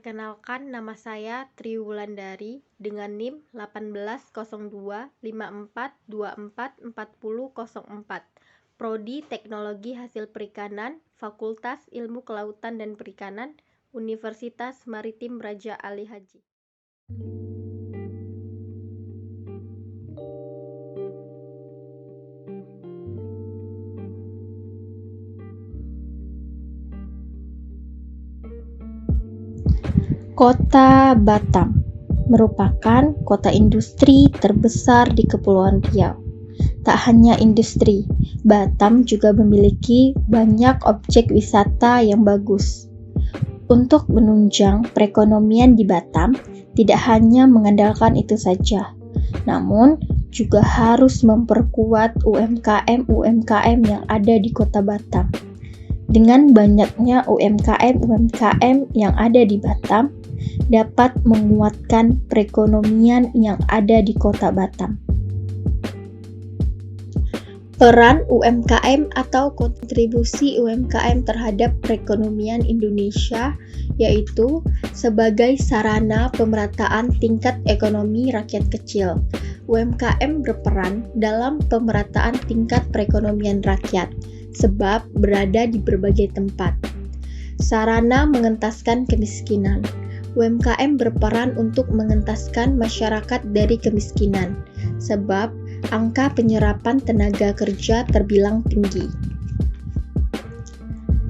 Perkenalkan, nama saya Tri Wulandari dengan NIM 180254244004. Prodi Teknologi Hasil Perikanan, Fakultas Ilmu Kelautan dan Perikanan, Universitas Maritim Raja Ali Haji. Kota Batam merupakan kota industri terbesar di Kepulauan Riau. Tak hanya industri, Batam juga memiliki banyak objek wisata yang bagus. Untuk menunjang perekonomian di Batam, tidak hanya mengandalkan itu saja, namun juga harus memperkuat UMKM yang ada di kota Batam. Dengan banyaknya UMKM yang ada di Batam, dapat menguatkan perekonomian yang ada di kota Batam. Peran UMKM atau kontribusi UMKM terhadap perekonomian Indonesia yaitu sebagai sarana pemerataan tingkat ekonomi rakyat kecil. UMKM berperan dalam pemerataan tingkat perekonomian rakyat sebab berada di berbagai tempat. Sarana mengentaskan kemiskinan. UMKM berperan untuk mengentaskan masyarakat dari kemiskinan, sebab angka penyerapan tenaga kerja terbilang tinggi.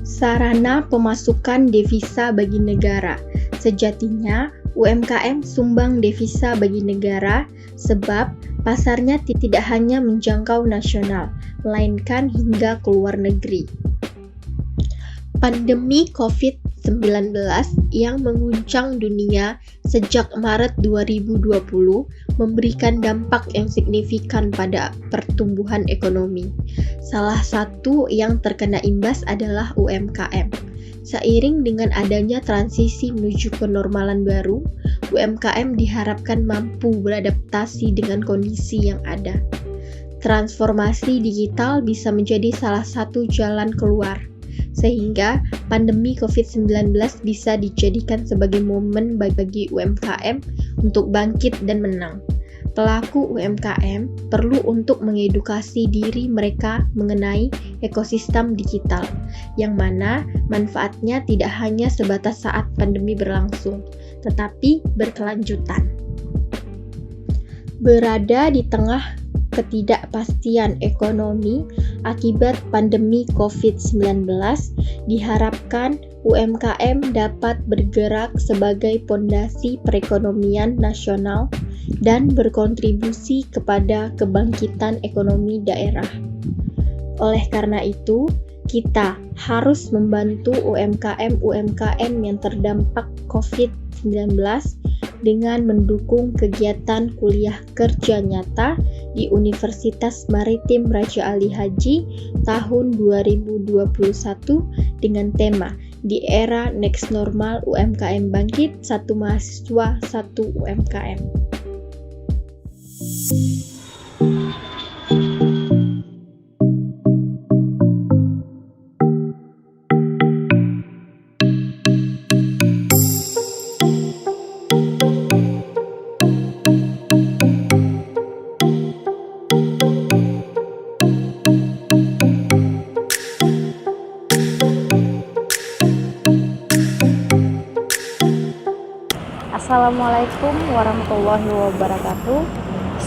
Sarana pemasukan devisa bagi negara. Sejatinya, UMKM sumbang devisa bagi negara, sebab pasarnya tidak hanya menjangkau nasional, melainkan hingga ke luar negeri. Pandemi COVID-19 yang mengguncang dunia sejak Maret 2020 memberikan dampak yang signifikan pada pertumbuhan ekonomi. Salah satu yang terkena imbas adalah UMKM. Seiring dengan adanya transisi menuju kenormalan baru, UMKM diharapkan mampu beradaptasi dengan kondisi yang ada. Transformasi digital bisa menjadi salah satu jalan keluar, sehingga pandemi COVID-19 bisa dijadikan sebagai momen bagi UMKM untuk bangkit dan menang. Pelaku UMKM perlu untuk mengedukasi diri mereka mengenai ekosistem digital, yang mana manfaatnya tidak hanya sebatas saat pandemi berlangsung, tetapi berkelanjutan. Berada di tengah ketidakpastian ekonomi akibat pandemi COVID-19, diharapkan UMKM dapat bergerak sebagai pondasi perekonomian nasional dan berkontribusi kepada kebangkitan ekonomi daerah. Oleh karena itu, kita harus membantu UMKM yang terdampak COVID-19 dengan mendukung kegiatan kuliah kerja nyata di Universitas Maritim Raja Ali Haji tahun 2021 dengan tema Di Era Next Normal UMKM Bangkit, satu mahasiswa, satu UMKM. Assalamualaikum warahmatullahi wabarakatuh.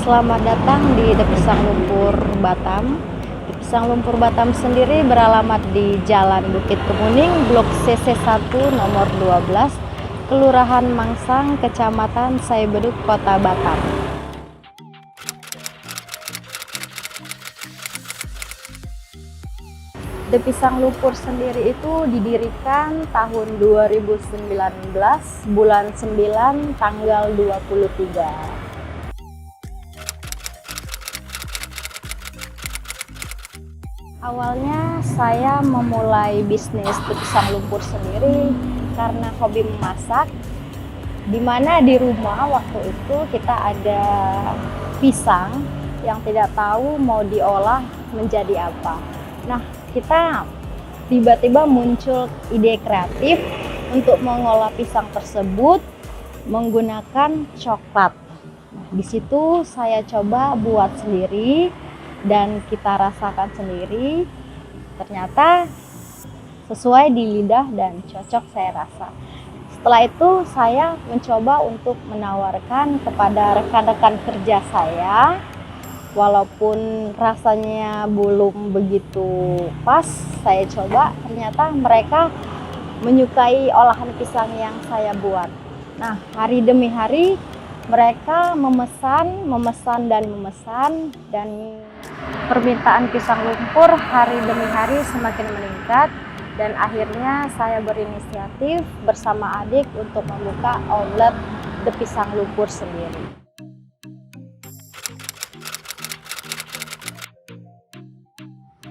Selamat datang di Depisang Lumpur Batam. Depisang Lumpur Batam sendiri beralamat di Jalan Bukit Kemuning, Blok CC1 nomor 12, Kelurahan Mangsang, Kecamatan Saibeduk, Kota Batam. Depisang Lumpur sendiri itu didirikan tahun 2019, bulan 9, tanggal 23. Awalnya saya memulai bisnis Depisang Lumpur sendiri karena hobi memasak, di mana di rumah waktu itu kita ada pisang yang tidak tahu mau diolah menjadi apa. Nah, kita tiba-tiba muncul ide kreatif Untuk mengolah pisang tersebut menggunakan coklat. Nah, di situ saya coba buat sendiri dan kita rasakan sendiri. Ternyata sesuai di lidah dan cocok saya rasa. Setelah itu saya mencoba untuk menawarkan kepada rekan-rekan kerja saya. Walaupun rasanya belum begitu pas, saya coba, ternyata mereka menyukai olahan pisang yang saya buat. Nah, hari demi hari mereka memesan dan permintaan pisang lumpur hari demi hari semakin meningkat dan akhirnya saya berinisiatif bersama adik untuk membuka outlet The Pisang Lumpur sendiri.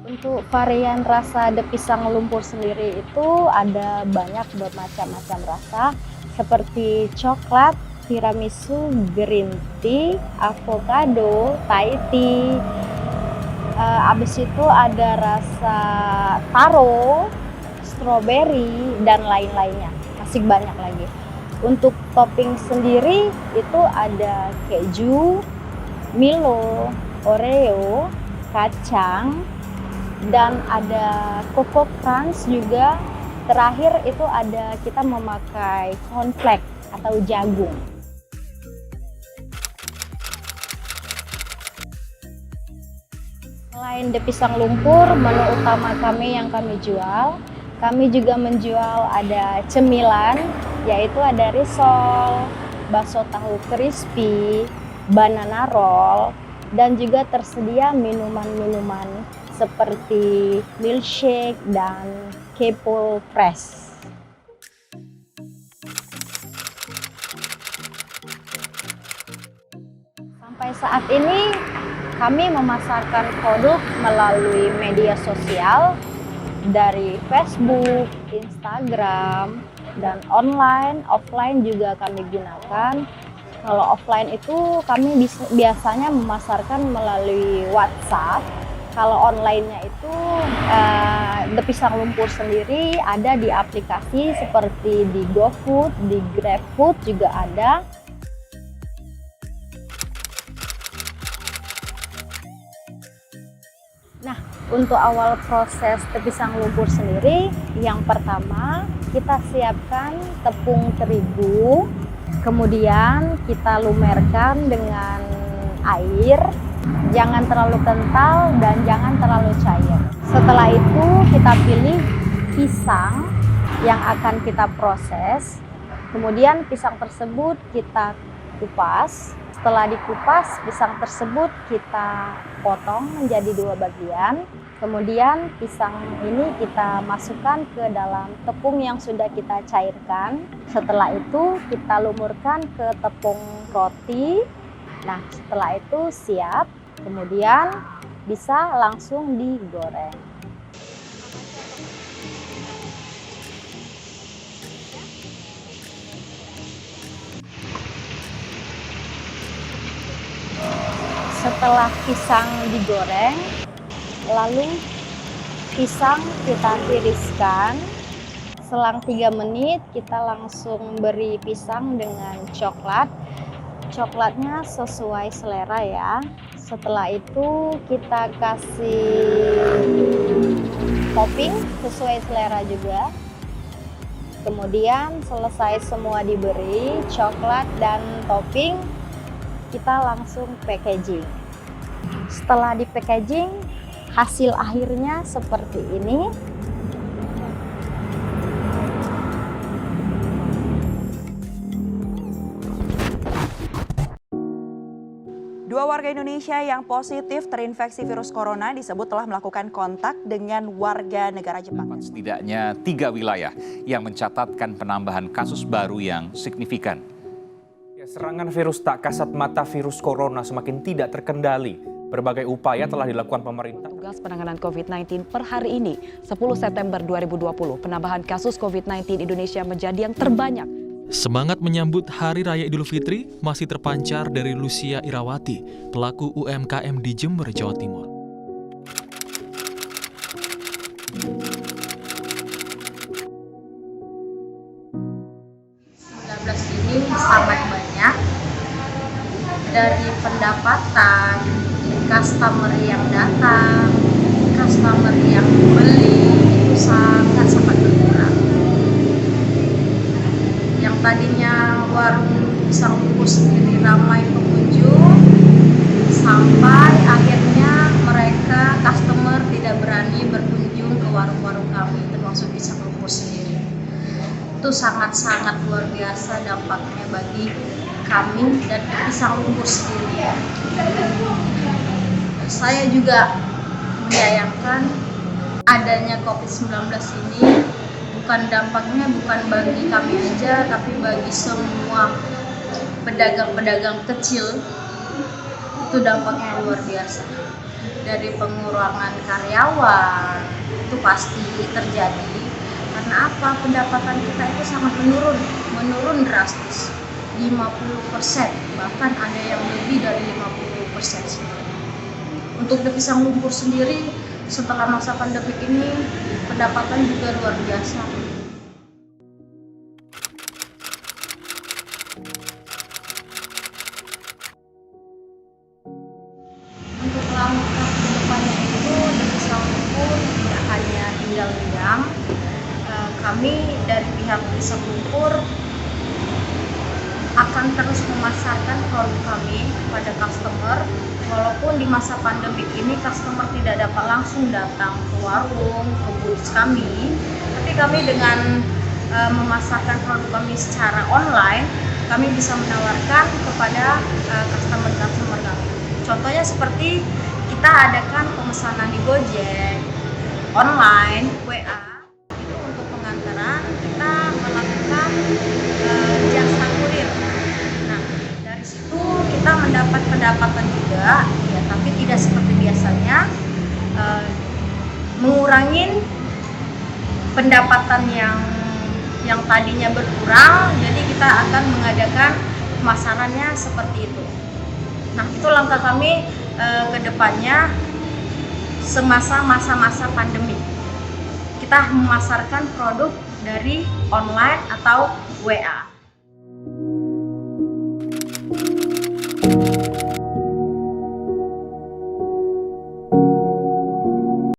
Untuk varian rasa The Pisang Lumpur sendiri itu ada banyak bermacam-macam rasa seperti coklat, tiramisu, green tea, avocado, Thai tea. Abis itu ada rasa taro, strawberry, dan lain-lainnya. Masih banyak lagi. Untuk topping sendiri itu ada keju, Milo, Oreo, kacang, dan ada Coco Crunch juga. Terakhir itu ada kita memakai cornflake atau jagung. Selain The Pisang Lumpur, menu utama kami yang kami jual, kami juga menjual ada cemilan, yaitu ada risol, bakso tahu crispy, banana roll, dan juga tersedia minuman-minuman seperti milkshake dan kepo fresh. Sampai saat ini kami memasarkan produk melalui media sosial dari Facebook, Instagram, dan online, offline juga kami gunakan. Kalau offline itu kami biasanya memasarkan melalui WhatsApp. Kalau online-nya itu The Pisang Lumpur sendiri ada di aplikasi seperti di GoFood, di GrabFood juga ada. Nah, untuk awal proses The Pisang Lumpur sendiri, yang pertama kita siapkan tepung terigu, kemudian kita lumerkan dengan air. Jangan terlalu kental dan jangan terlalu cair. Setelah itu kita pilih pisang yang akan kita proses. Kemudian pisang tersebut kita kupas. Setelah dikupas, pisang tersebut kita potong menjadi 2 bagian. Kemudian pisang ini kita masukkan ke dalam tepung yang sudah kita cairkan. Setelah itu kita lumurkan ke tepung roti. Nah, setelah itu siap, kemudian bisa langsung digoreng. Setelah pisang digoreng, lalu pisang kita tiriskan. Selang 3 menit kita langsung beri pisang dengan coklat. Coklatnya sesuai selera ya. Setelah itu kita kasih topping sesuai selera juga. Kemudian selesai semua diberi coklat dan topping, kita langsung packaging. Setelah di packaging, hasil akhirnya seperti ini. Dua warga Indonesia yang positif terinfeksi virus corona disebut telah melakukan kontak dengan warga negara Jepang. Setidaknya 3 wilayah yang mencatatkan penambahan kasus baru yang signifikan. Serangan virus tak kasat mata virus corona semakin tidak terkendali. Berbagai upaya telah dilakukan pemerintah. Tugas penanganan COVID-19 per hari ini, 10 September 2020, penambahan kasus COVID-19 Indonesia menjadi yang terbanyak. Semangat menyambut Hari Raya Idul Fitri masih terpancar dari Lucia Irawati, pelaku UMKM di Jember, Jawa Timur. dari pendapatan, customer yang datang, customer yang beli itu sangat berkurang. Yang tadinya warung pisang lumpur sendiri ramai pengunjung, sampai akhirnya mereka customer tidak berani berkunjung ke warung-warung kami, termasuk pisang lumpur sendiri. Itu sangat-sangat luar biasa dampaknya bagi kami dan pisang lumpur sendiri. Saya juga menyayangkan adanya COVID-19 ini, dampaknya bukan bagi kami aja, tapi bagi semua pedagang-pedagang kecil. Itu dampaknya luar biasa. Dari pengurangan karyawan itu pasti terjadi. Karena apa? Pendapatan kita itu sangat menurun drastis. 50%, bahkan ada yang lebih dari 50%. Untuk di pisang lumpur sendiri, setelah masa pandemi ini, pendapatan juga luar biasa. Untuk langkah ke depannya itu, di pisang lumpur tidak hanya tinggal diam. Kami dari pihak pisang lumpur akan terus memasarkan produk kami kepada customer. Walaupun di masa pandemi ini customer tidak dapat langsung datang ke warung, ke booth kami, tapi kami dengan memasarkan produk kami secara online, kami bisa menawarkan kepada customer kami. Contohnya seperti kita adakan pemesanan di Gojek, online, WA, itu untuk pengantaran kita melakukan jasa kurir. Nah, dari situ kita mendapat pendapatan juga, ya, tapi tidak seperti biasanya, mengurangin pendapatan yang tadinya berkurang, jadi kita akan mengadakan pemasarannya seperti itu. Nah, itu langkah kami ke depannya semasa masa pandemi. Kita memasarkan produk dari online atau WA.